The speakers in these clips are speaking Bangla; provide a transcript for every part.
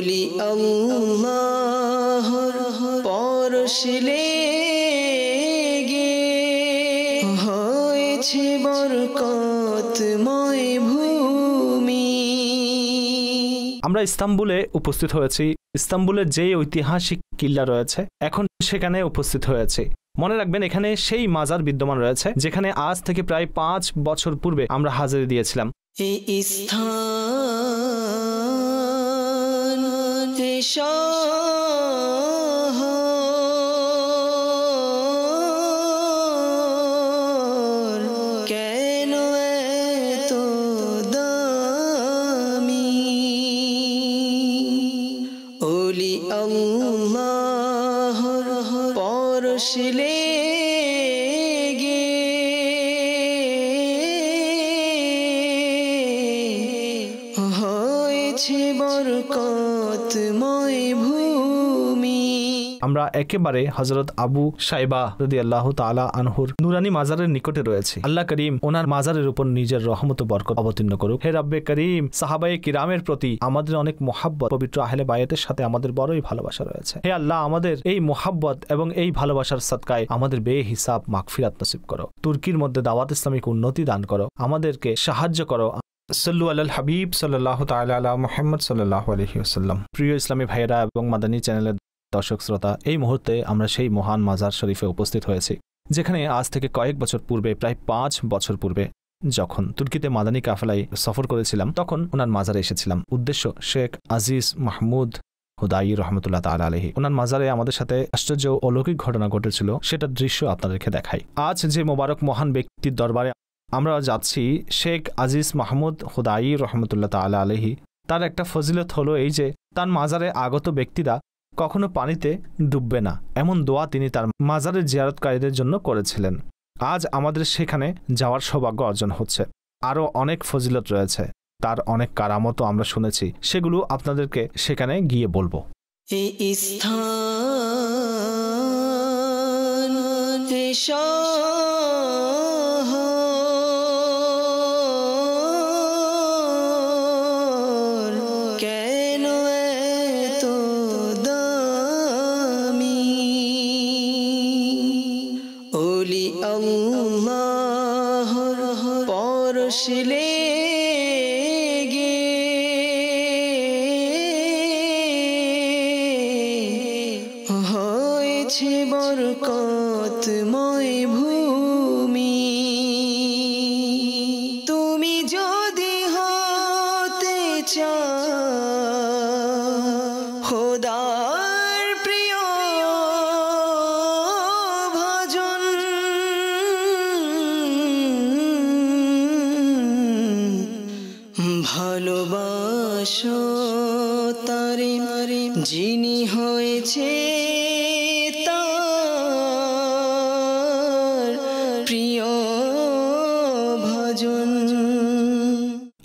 ওলি আল্লাহর পরশ লেগে হয়েছে বরকতময় ভূমি। আমরা ইস্তাম্বুলে উপস্থিত হয়েছি। ইস্তাম্বুলের যে ঐতিহাসিক কিল্লা রয়েছে এখন সেখানে উপস্থিত হয়েছে। মনে রাখবেন এখানে সেই মাজার বিদ্যমান রয়েছে যেখানে আজ থেকে প্রায় 5 বছর পূর্বে আমরা হাজিরা দিয়েছিলাম। এই স্থান কেন এত দামি? ওলি আল্লাহর পরশ লেগে হয়েছে বরকতময় ভূমি। আমরা একেবারে হযরত আবু সাইবা রাদিয়াল্লাহু তাআলা আনহুর নুরানি মাজারের নিকটে রয়েছে। আল্লাহ করিম ওনার মাজারের উপর নিজের রহমত ও বরকত অবতীর্ণ করুক। হে রব্বে করিম, সাহাবায়ে কিরামের প্রতি আমাদের অনেক মোহাব্বত, পবিত্র আহলে বায়াতের সাথে আমাদের বড়ই ভালোবাসা রয়েছে। হে আল্লাহ, আমাদের এই মোহাব্বত এবং এই ভালোবাসার সদকায় আমাদের বেহিসাব মাগফিরাত নসিব করো। তুর্কির মধ্যে দাওয়াত ইসলামিক উন্নতি দান করো, আমাদেরকে সাহায্য করো। সাল্লু আলাল হাবিব সাল্লাল্লাহু তাআলা আলা মুহাম্মদ সাল্লাল্লাহু আলাইহি ওয়াসাল্লাম। প্রিয় ইসলামী ভাইয়েরা এবং মাদানী চ্যানেলের দর্শক শ্রোতা, এই মুহূর্তে আমরা সেই মহান মাজার শরীফে উপস্থিত হয়েছি যেখানে আজ থেকে কয়েক বছর পূর্বে, প্রায় 5 বছর পূর্বে যখন তুর্কিতে মাদানী কাফেলায় সফর করেছিলাম তখন ওনার মাজারে এসেছিলাম। উদ্দেশ্য শেখ আজিজ মাহমুদ হুদাই রহমতুল্লাহ তাআলা আলাইহি। ওনার মাজারে আমাদের সাথে আশ্চর্য অলৌকিক ঘটনা ঘটেছিল, সেটার দৃশ্য আপনাদেরকে দেখাই। আজ যে মোবারক মহান ব্যক্তির দরবারে আমরা যাচ্ছি, শেখ আজিজ মাহমুদ হুদাই রহমতুল্লাহ তাআলা আলাইহি, তার একটা ফজিলত হলো এই যে তার মাজারে আগত ব্যক্তিরা কখনো পানিতে ডুববে না, এমন দোয়া তিনি তার মাজারের জিয়ারতকারীদের জন্য করেছিলেন। আজ আমাদের সেখানে যাওয়ার সৌভাগ্য অর্জন হচ্ছে। আরও অনেক ফজিলত রয়েছে, তার অনেক কারামতও আমরা শুনেছি, সেগুলো আপনাদেরকে সেখানে গিয়ে বলবো। এই স্থান কেন এত দামি? ওলি আল্লাহর পরশ লেগে হয়েছে বরকতময় ভূমি। তুমি যদি হতে চাও খোদার প্রিয় ভজন, ভালোবাসো তারে যিনি হয়েছে তার প্রিয় ভজন।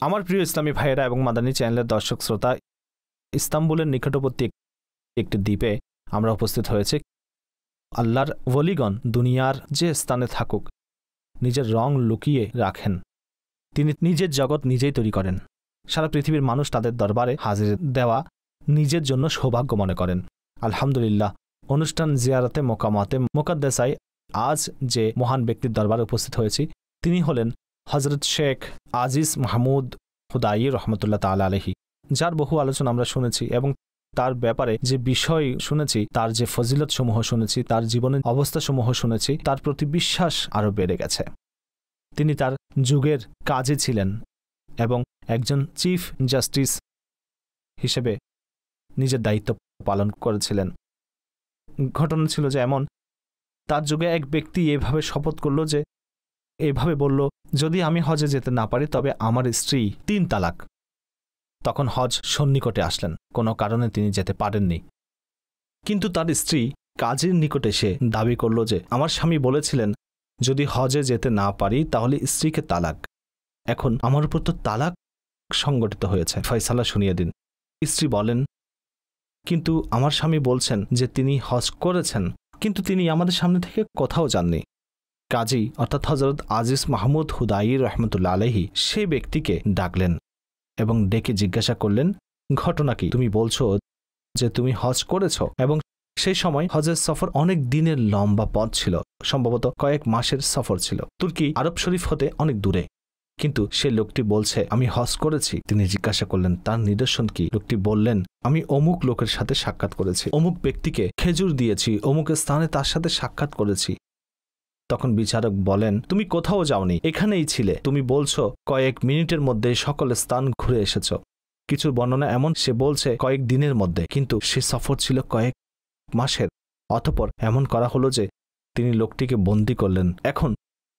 আমার প্রিয় ইসলামী ভাইয়েরা এবং মাদানী চ্যানেলের দর্শক শ্রোতা, ইস্তাম্বুলের নিকটবর্তী একটি দ্বীপে আমরা উপস্থিত হয়েছি। আল্লাহর ওলিগণ দুনিয়ার যে স্থানে থাকুক নিজের রং লুকিয়ে রাখেন, তিনি নিজের জগৎ নিজেই তৈরি করেন। সারা পৃথিবীর মানুষ তাদের দরবারে হাজির দেওয়া নিজের জন্য সৌভাগ্য মনে করেন। আলহামদুলিল্লাহ, অনুষ্ঠান জিয়ারতে মোকামাতে মুকাদ্দাসায় আজ যে মহান ব্যক্তির দরবারে উপস্থিত হয়েছি তিনি হলেন হযরত শেখ আজিজ মাহমুদ হুদাই রহমতুল্লাহ তাআলা আলাইহি, যার বহু আলোচনা আমরা শুনেছি এবং তার ব্যাপারে যে বিষয় শুনেছি, তার যে ফজিলত সমূহ শুনেছি, তার জীবনের অবস্থা সমূহ শুনেছি, তার প্রতি বিশ্বাস আরও বেড়ে গেছে। তিনি তার যুগের কাজে ছিলেন এবং একজন চিফ জাস্টিস হিসেবে নিজের দায়িত্ব পালন করেছিলেন। ঘটনা ছিল যে এমন, তার যুগে এক ব্যক্তি এভাবে শপথ করল যে, এভাবে বলল, যদি আমি হজে যেতে না পারি তবে আমার স্ত্রী 3 তালাক। তখন হজ সন্নিকটে আসলেন, কোনো কারণে তিনি যেতে পারেননি। কিন্তু তার স্ত্রী কাজীর নিকটে এসে দাবি করল যে, আমার স্বামী বলেছিলেন যদি হজে যেতে না পারি তাহলে স্ত্রীকে তালাক। এখন আমার উপর তো তালাক সংগঠিত হয়েছে, ফয়সালা শুনিয়ে দিন। স্ত্রী বলেন, কিন্তু আমার স্বামী বলছেন যে তিনি হজ করেছেন, কিন্তু তিনি আমাদের সামনে থেকে কোথাও যাননি। কাজী অর্থাৎ হযরত আজিজ মাহমুদ হুদাই রহমতুল্লাহ আলাইহি সেই ব্যক্তিকে ডাকলেন এবং ডেকে জিজ্ঞাসা করলেন, ঘটনা কি? তুমি বলছো যে তুমি হজ করেছ, এবং সেই সময় হজের সফর অনেক দিনের লম্বা পথ ছিল, সম্ভবত কয়েক মাসের সফর ছিল। তুর্কি আরব শরীফ হতে অনেক দূরে, কিন্তু সে লোকটি বলছে আমি হজ করেছি। তিনি জিজ্ঞাসা করলেন তার নিদর্শন কি? লোকটি বললেন আমি অমুক লোকের সাথে সাক্ষাৎ করেছি, অমুক ব্যক্তিকে খেজুর দিয়েছি, অমুক স্থানে তার সাথে সাক্ষাৎ করেছি। তখন বিচারক বলেন তুমি কোথাও যাওনি, এখানেই ছিলে। তুমি বলছো কয়েক মিনিটের মধ্যে সকল স্থান ঘুরে এসেছ। কিছু বর্ণনা এমন সে বলছে কয়েক দিনের মধ্যে, কিন্তু সে সফর ছিল কয়েক মাসের। অতঃপর এমন করা হলো যে তিনি লোকটিকে বন্দী করলেন। এখন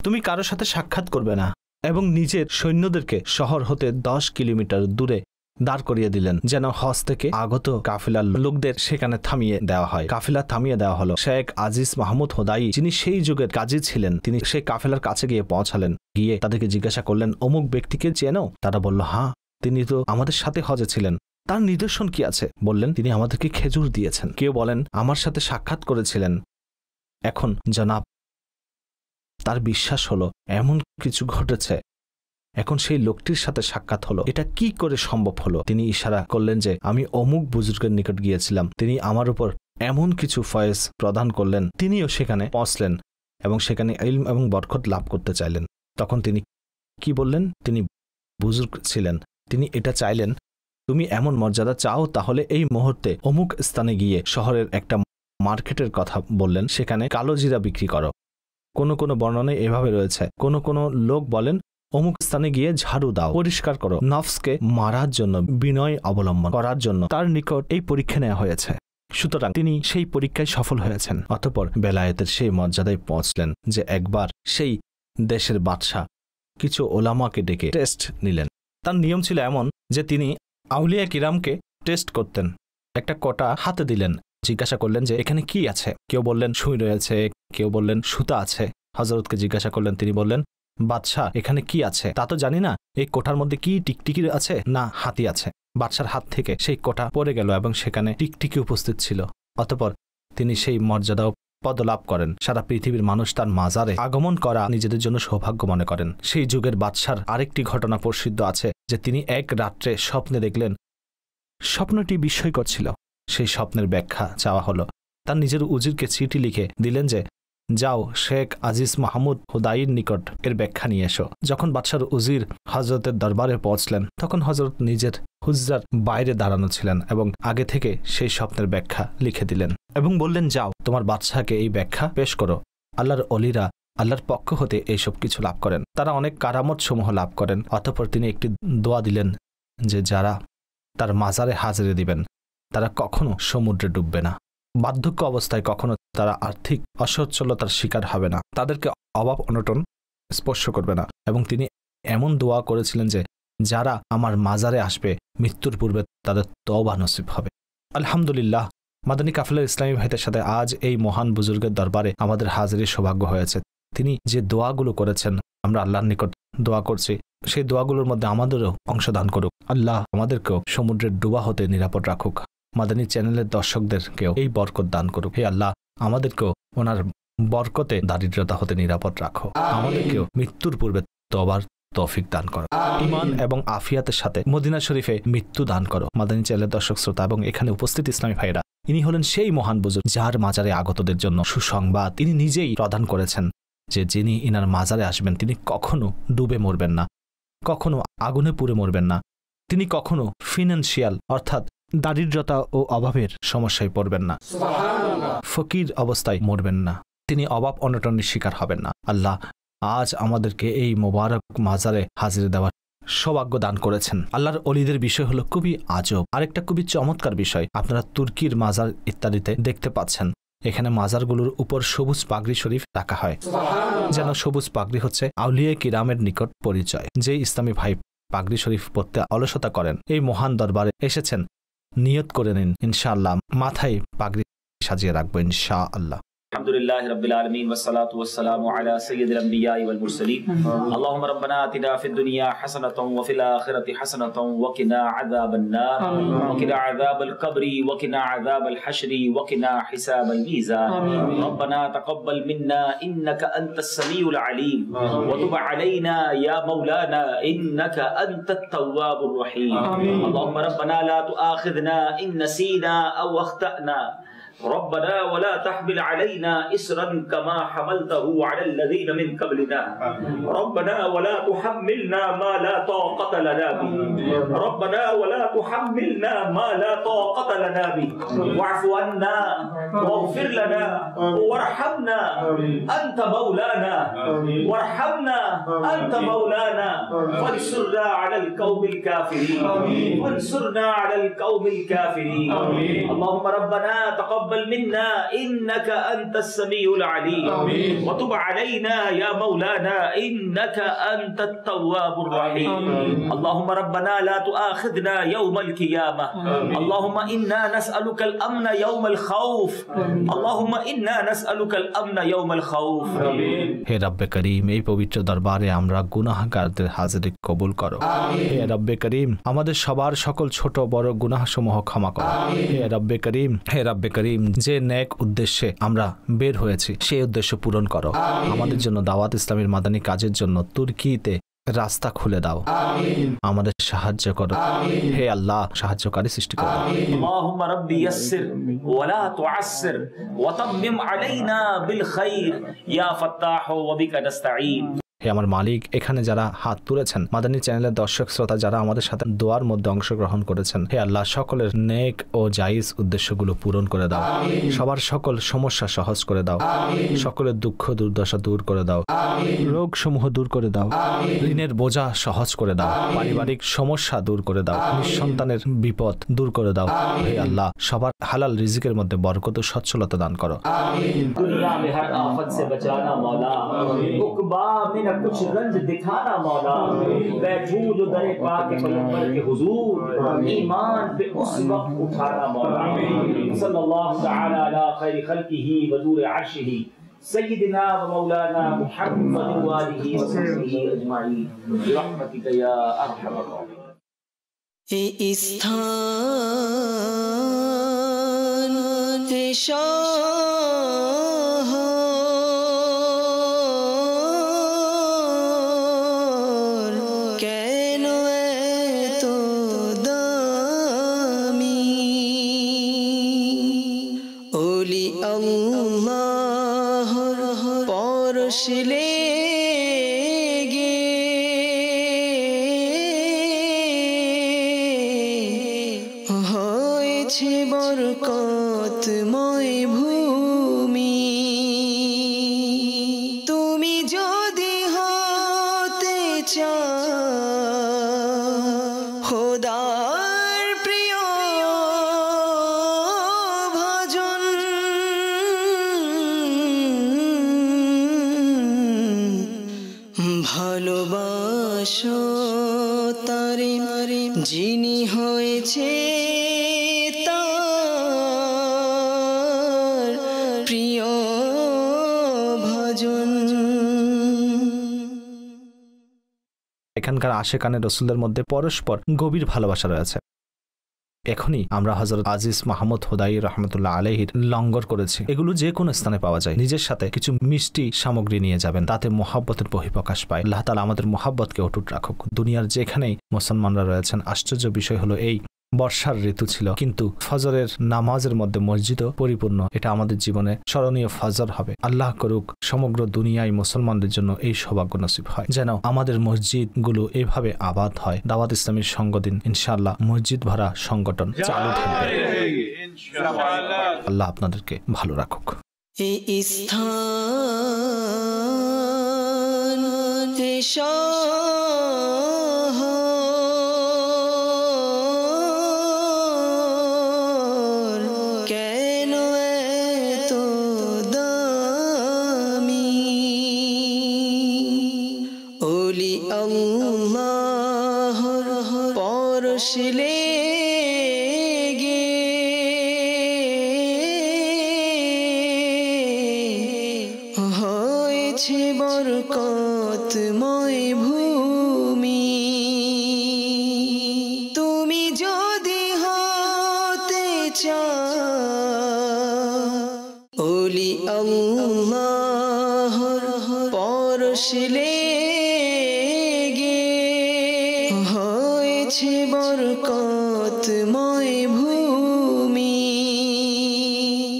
তুমি কারোর সাথে সাক্ষাৎ করবে না, এবং নিজের সৈন্যদেরকে শহর হতে 10 কিলোমিটার দূরে দাঁড় করিয়ে দিলেন, যেন হজ থেকে আগত কাফিলার লোকদের সেখানে থামিয়ে দেওয়া হয়। কাফিলা থামিয়ে দেওয়া হলো। শেখ আজিজ মাহমুদ হোদাই, যিনি সেই যুগের কাজী ছিলেন, তিনি সেই কাফিলার কাছে গিয়ে পৌঁছালেন। গিয়ে তাদেরকে জিজ্ঞাসা করলেন অমুক ব্যক্তিকে চেনো? তারা বলল হ্যাঁ, তিনি তো আমাদের সাথে হজে ছিলেন। তার নিদর্শন কি আছে? বললেন তিনি আমাদেরকে খেজুর দিয়েছেন। কেউ বলেন আমার সাথে সাক্ষাৎ করেছিলেন। এখন জনাব তার বিশ্বাস হলো এমন কিছু ঘটেছে। এখন সেই লোকটির সাথে সাক্ষাৎ হলো, এটা কি করে সম্ভব হলো? তিনি ইশারা করলেন যে আমি অমুক বুজুর্গের নিকট গিয়েছিলাম, তিনি আমার উপর এমন কিছু ফয়েজ প্রদান করলেন। তিনিও সেখানে পৌঁছলেন এবং সেখানে ইলম এবং বরকত লাভ করতে চাইলেন। তখন তিনি কি বললেন? তিনি বুজুর্গ ছিলেন, তিনি এটা চাইলেন তুমি এমন মর্যাদা চাও তাহলে এই মুহূর্তে অমুক স্থানে গিয়ে শহরের একটা মার্কেটের কথা বললেন, সেখানে কালো জিরা বিক্রি করো। কোনো কোনো বর্ণনায় এভাবে রয়েছে। কোনো কোনো লোক বলেন অমুক স্থানে গিয়ে ঝাড়ু দাও, পরিষ্কার করো। নফসকে মারার জন্য, বিনয় অবলম্বন করার জন্য তার নিকট এই পরীক্ষা নেওয়া হয়েছে। সুতরাং তিনি সেই পরীক্ষায় সফল হয়েছেন। অতঃপর বেলায়েতের সেই মর্যাদায় পৌঁছলেন যে একবার সেই দেশের বাদশাহ কিছু ওলামাকে ডেকে টেস্ট নিলেন। তার নিয়ম ছিল এমন যে তিনি আউলিয়া কিরামকে টেস্ট করতেন। একটা কটা হাতে দিলেন, জিজ্ঞাসা করলেন যে এখানে কি আছে। কেউ বললেন সুই রয়েছে, কেউ বললেন সুতা আছে। হযরতকে জিজ্ঞাসা করলেন, তিনি বললেন বাদশাহ এখানে কি আছে তা তো জানি না, এই কোঠার মধ্যে কি টিকটিকি আছে না হাতি আছে। বাদশার হাত থেকে সেই কোঠা পড়ে গেল এবং সেখানে টিকটিকি উপস্থিত ছিল। অতঃপর তিনি সেই মর্যাদা পদলাভ করেন। সারা পৃথিবীর মানুষ তার মাজারে আগমন করা নিজেদের জন্য সৌভাগ্য মনে করেন। সেই যুগের বাদশার আরেকটি ঘটনা প্রসিদ্ধ আছে যে তিনি এক রাত্রে স্বপ্নে দেখলেন, স্বপ্নটি বিস্ময়কর ছিল। সেই স্বপ্নের ব্যাখ্যা চাওয়া হলো। তার নিজের উজিরকে চিঠি লিখে দিলেন যে যাও শেখ আজিজ মাহমুদ হুদাইর নিকট এর ব্যাখ্যা নিয়ে এসো। যখন বাদশার উজির হজরতের দরবারে পৌঁছলেন, তখন হজরত নিজের হুজ্জার বাইরে দাঁড়ানো ছিলেন এবং আগে থেকে সেই স্বপ্নের ব্যাখ্যা লিখে দিলেন এবং বললেন যাও তোমার বাদশাহকে এই ব্যাখ্যা পেশ করো। আল্লাহর অলিরা আল্লাহর পক্ষ হতে এইসব কিছু লাভ করেন, তারা অনেক কারামত সমূহ লাভ করেন। অতঃপর তিনি একটি দোয়া দিলেন যে যারা তার মাজারে হাজিরে দিবেন তারা কখনো সমুদ্রে ডুববে না, বার্ধক্য অবস্থায় কখনো তারা আর্থিক অসচ্ছলতার শিকার হবে না, তাদেরকে অভাব অনটন স্পর্শ করবে না। এবং তিনি এমন দোয়া করেছিলেন যে যারা আমার মাজারে আসবে মৃত্যুর পূর্বে তাদের তওবা নসিব হবে। আলহামদুলিল্লাহ, মাদানী কাফেলার ইসলামী ভাইদের সাথে আজ এই মহান বুজুর্গের দরবারে আমাদের হাজিরের সৌভাগ্য হয়েছে। তিনি যে দোয়াগুলো করেছেন, আমরা আল্লাহর নিকট দোয়া করছি, সেই দোয়াগুলোর মধ্যে আমাদেরও অংশদান করুক। আল্লাহ আমাদেরকেও সমুদ্রের ডুবা হতে নিরাপদ রাখুক। মাদানী চ্যানেলের দর্শকদেরকেও এই বরকত দান করুক। হে আল্লাহ, আমাদেরকেও ওনার বরকতে দারিদ্রতা হতে নিরাপদ রাখো। আমাদেরকেও মৃত্যুর পূর্বে তওবার তৌফিক দান করো। ঈমান এবং আফিয়াতের সাথে মদিনা শরীফে মৃত্যু দান করো। মাদানী চ্যানেলের দর্শক শ্রোতা এবং এখানে উপস্থিত ইসলামী ভাইরা, ইনি হলেন সেই মহান বুজুর্গ যার মাজারে আগতদের জন্য সুসংবাদ তিনি নিজেই প্রদান করেছেন যে যিনি ইনার মাজারে আসবেন তিনি কখনো ডুবে মরবেন না, কখনো আগুনে পুড়ে মরবেন না, তিনি কখনো ফিনান্সিয়াল অর্থাৎ দারিদ্রতা ও অভাবের সমস্যায় পড়বেন না, ফকির অবস্থায় মরবেন না, তিনি অভাব অনটনের শিকার হবেন না। আল্লাহ আজ আমাদেরকে এই মোবারক মাজারে হাজির দেওয়ার সৌভাগ্য দান করেছেন। আল্লাহর অলিদের বিষয় হলো খুবই আজব। আরেকটা খুবই চমৎকার বিষয় আপনারা তুর্কির মাজার ইত্যাদিতে দেখতে পাচ্ছেন, এখানে মাজারগুলোর উপর সবুজ পাগড়ি শরীফ রাখা হয়, যেন সবুজ পাগড়ি হচ্ছে আউলিয়া কিরামের নিকট পরিচয়। যে ইসলামী ভাই পাগড়ি শরীফ পড়তে অলসতা করেন, এই মহান দরবারে এসেছেন, নিয়ত করে নিন ইনশাআল্লাহ মাথায় পাগড়ি সাজিয়ে রাখবো ইনশাআল্লাহ। अल्हम्दुलिल्लाहि रब्बिल आलमीन वस्सलातु वस्सलामु अला सय्यिदिल अंबिया'i वल मुरसलीन अल्लाहुम्मा रब्बना आतिना फिद दुनिया हसनतन व फिल आखिरति हसनतन व किना अज़ाबन नार व किना अज़ाबल क़ब्रि व किना अज़ाबल हश्रि व किना हिसाबल मीज़ान रब्बना तक़ब्बल मिन्ना इन्नका अंतस समीउल अलीम व तुब अलैना या मौलाना इन्नका अंतत तव्वाबुर रहीम अल्लाहुम्मा रब्बना ला तुआखिज़ना इन नसीना अव अख़्तअना रब्बना वला तहमिल अलैना इसरन कमा हमलतहु अलल लज़ीना मिन क़ब्लिना रब्बना वला तुहम्मिलना मा ला ताक़त लना बिही रब्बना वला तुहम्मिलना मा ला ताक़त लना बिही वअफ़ु अन्ना वग़फ़िर लना वरहमना अंत मौलाना वरहमना अंत मौलाना फंसुरना अलल क़ौमिल काफ़िरीन फंसुरना अलल क़ौमिल काफ़िरीन अल्लाहुम्मा रब्बना तक़ब्बल मिन्ना इन्नका अंतस समीउल अलीम व तुब अलैना या मौलाना इन्नका अंतत तव्वाबुर रहीम अल्लाहुम्मा रब्बना ला तुआखिज़ना यौमल क़ियामह अल्लाहुम्मा इन्ना नस्अलुकल अम्न यौमल खौफ अल्लाहुम्मा इन्ना नस्अलुकल अम्न यौमल खौफ হে রব্বে করিম, এই পবিত্র দরবারে আমরা গুনাহগারদের হাজিরি কবুল করো। হে রব্বে করিম, আমাদের সবার সকল ছোট বড় গুনাহসমূহ ক্ষমা করো। হে রব্বে করিম, হে রব্বে করিম, যে নেক উদ্দেশ্যে আমরা বের হয়েছি সেই উদ্দেশ্য পূরণ করো। আমাদের জন্য দাওয়াত ইসলামের মাদানী কাজের জন্য তুর্কিতে রাস্তা খুলে দাও, আমাদের সাহায্য করো। হে আল্লাহ, সাহায্যকারী সৃষ্টি করো। اللهم ربي يسر ولا تعسر وتمم علينا بالخير يا فتاح وبك نستعين হে আমার মালিক, এখানে যারা হাত তুলেছেন, মাদানী চ্যানেলের দর্শক শ্রোতা যারা আমাদের সাথে দোয়ার মধ্যে অংশগ্রহণ করেছেন, হে আল্লাহ, সকলের নেক ও জায়েজ উদ্দেশ্যগুলো পূরণ করে দাও, সবার সকল সমস্যা সহজ করে দাও, সকলের দুঃখ দুর্দশা দূর করে দাও, রোগ সমূহ দূর করে দাও, ঋণের বোঝা সহজ করে দাও, পারিবারিক সমস্যা দূর করে দাও, নিঃসন্তানের বিপদ দূর করে দাও। হে আল্লাহ, সবার হালাল রিজিকের মধ্যে বরকত ও সচ্ছলতা দান করো। दुनिया में हर आफत से बचाना मौला, उक़बा में न कुछ रंज दिखाना मौला, बैठूं जो दरे पाक पैगंबर के हुजूर, ईमान पे उस वक्त उठाना मौला। सल्लल्लाहु तआला अला खैरि खल्किही व नूर अर्शिही सय्यिदिना व मौलाना मुहम्मद व आलिहि व सहबिही अजमाइन बिरहमतिका या अरहमर राहिमीन। এই স্থান শহর কেন এত দামি, ওলি আল্লাহর পরশ লেগে হয়েছে বরকতময় ভূমি। তুমি যদি হতে চাও খোদার প্রিয় ভজন, ভালোবাসো তারে যিনি হয়েছে তার প্রিয় ভজন। এখানকার আশেকানে রসুলদের মধ্যে পরস্পর গভীর ভালোবাসা রয়েছে। এখনই আমরা হযরত আজিজ মাহমুদ হুদাই রহমতুল্লাহ আলাইহির লঙ্গর করেছি। এগুলো যে কোনো স্থানে পাওয়া যায়। নিজের সাথে কিছু মিষ্টি সামগ্রী নিয়ে যাবেন, তাতে মোহাব্বতের বহিঃপ্রকাশ পায়। আল্লাহ তাআলা আমাদের মোহাব্বতকে অটুট রাখুক। দুনিয়ার যেখানেই মুসলমানরা রয়েছেন, আশ্চর্য বিষয় হলো এই বর্ষার ঋতু ছিল, কিন্তু ফজরের নামাজের মধ্যে মসজিদও পরিপূর্ণ। এটা আমাদের জীবনে স্মরণীয় ফজর হবে। আল্লাহ করুক সমগ্র দুনিয়ায় মুসলমানদের জন্য এই সৌভাগ্য নসিব হয়, যেন আমাদের মসজিদগুলো এভাবে আবাদ হয়। দাওয়াত ইসলামীর সঙ্গ দিন, ইনশাআল্লাহ মসজিদ ভরা সংগঠন চালু থাকবে। আল্লাহ আপনাদেরকে ভালো রাখুক। এই স্থান শহর কেন এত দামি, ওলি আল্লাহর পরশ লেগে বরকতময় ভূমি। তুমি যদি হতে চাও ওলি আল্লাহ